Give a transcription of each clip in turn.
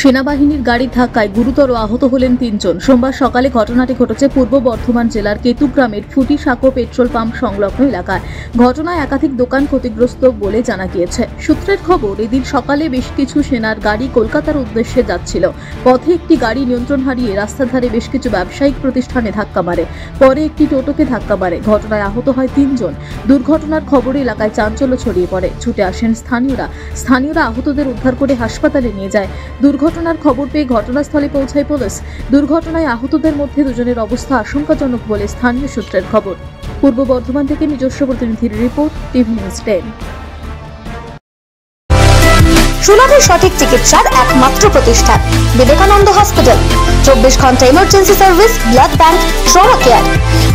সেনাবাহিনীর গাড়ির ধাক্কায় গুরুতর আহত হলেন ৩ জন। সোমবার সকালে ঘটনাটি ঘটেছে পূর্ব বর্ধমান জেলার কেতুগ্রামের ফুটিসাঁকো পেট্রোল পাম্প সংলগ্ন এলাকায়। ঘটনায় একাধিক দোকান ক্ষতিগ্রস্ত বলে জানা গিয়েছে। সূত্রের খবর, এদিন সকালে বেশ কিছু সেনার গাড়ি কলকাতার উদ্দেশ্যে যাচ্ছিল। পথে একটি গাড়ি নিয়ন্ত্রণ হারিয়ে রাস্তার ধারে বেশ কিছু ব্যবসায়িক প্রতিষ্ঠানে ধাক্কা মারে। পরে একটি টোটোকে ধাক্কা মারে। ঘটনায় আহত হয় ৩ জন। দুর্ঘটনার খবরে এলাকায় চাঞ্চল্য ছড়িয়ে পড়ে। ছুটে আসেন স্থানীয়রা আহতদের উদ্ধার করে হাসপাতালে নিয়ে যায়। দুর্ঘটনার খবর পেয়ে ঘটনাস্থলে পৌঁছায় পুলিশ। দুর্ঘটনায় আহতদের মধ্যে দুজনের অবস্থা আশঙ্কাজনক বলে স্থানীয় সূত্রের খবর। পূর্ব বর্ধমান থেকে নিজস্ব প্রতিনিধির রিপোর্ট, টিভি নিউজ 10। সুলভের সঠিক চিকিৎসার একমাত্র প্রতিষ্ঠান বিবেকানন্দ হসপিটাল। 24 ঘন্টা emergency service, blood bank, trauma care.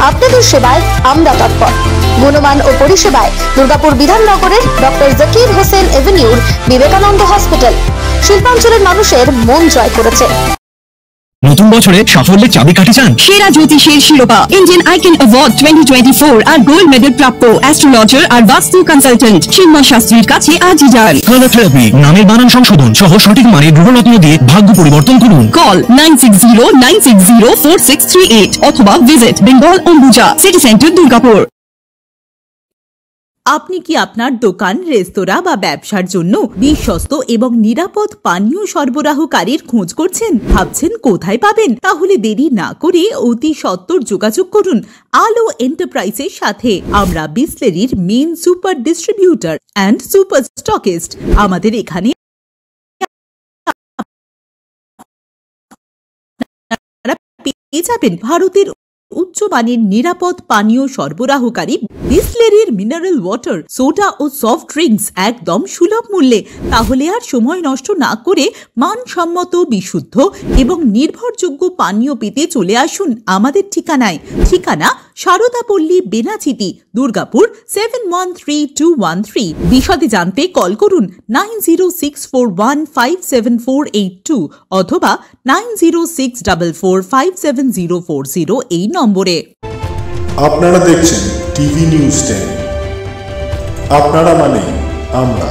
আপনাদের সেবায় আমরা তৎপর। গুণমান ও পরিষেবায় দুর্গাপুর বিধাননগরের ডক্টর জাকির হোসেন এভিনিউর বিবেকানন্দ হসপিটাল শিল্পাঞ্চলের মানুষের মন জয় করেছে। নতুন বছরে সাফল্যের চাবিকাঠি চান? সেরা জ্যোতিষের শিরোপা, ইন্ডিয়ান আইকন অ্যাওয়ার্ড 2024 আর গোল্ড মেডেল প্রাপ্ত অ্যাস্ট্রোলজার আর বাস্তু কনসালটেন্ট চিন্ময় শাস্ত্রীর কাছে আজই যান। কালার থেরাপি, নামের বানান সংশোধন সহ সঠিক মানের গ্রহরত্ন দিয়ে ভাগ্য পরিবর্তন করুন। কল 9609604638 অথবা visit Bengal Ambuja city centre, Durgapur. আপনি কি আপনার দোকান, রেস্তোরাঁ বা ব্যবসার জন্য বিশ্বস্ত এবং নিরাপদ পানীয় সরবরাহকারীর খোঁজ করছেন? ভাবছেন কোথায় পাবেন? তাহলে দেরি না করে অতি সত্বর যোগাযোগ করুন আলো এন্টারপ্রাইজের সাথে। আমরা বিসলেরির main super distributor and super stockist. আমাদের এখানে পেয়ে যাবেন ভারতের উচ্চমানের নিরাপদ পানীয় সরবরাহকারী বিসলেরির মিনারেল ওয়াটার, সোডা ও সফট ড্রিঙ্কস একদম সুলভ মূল্যে। তাহলে আর সময় নষ্ট না করে মানসম্মত, বিশুদ্ধ এবং নির্ভরযোগ্য পানীয় পেতে চলে আসুন আমাদের ঠিকানায়। ঠিকানা সারদাপল্লী, বেনাচিতি, দুর্গাপুর 713213। বিশদে জানতে কল করুন 9064157482 অথবা 9064457040 এই নম্বরে। আপনারা দেখছেন টিভি নিউজ 10। আপনারা মানে আমরা।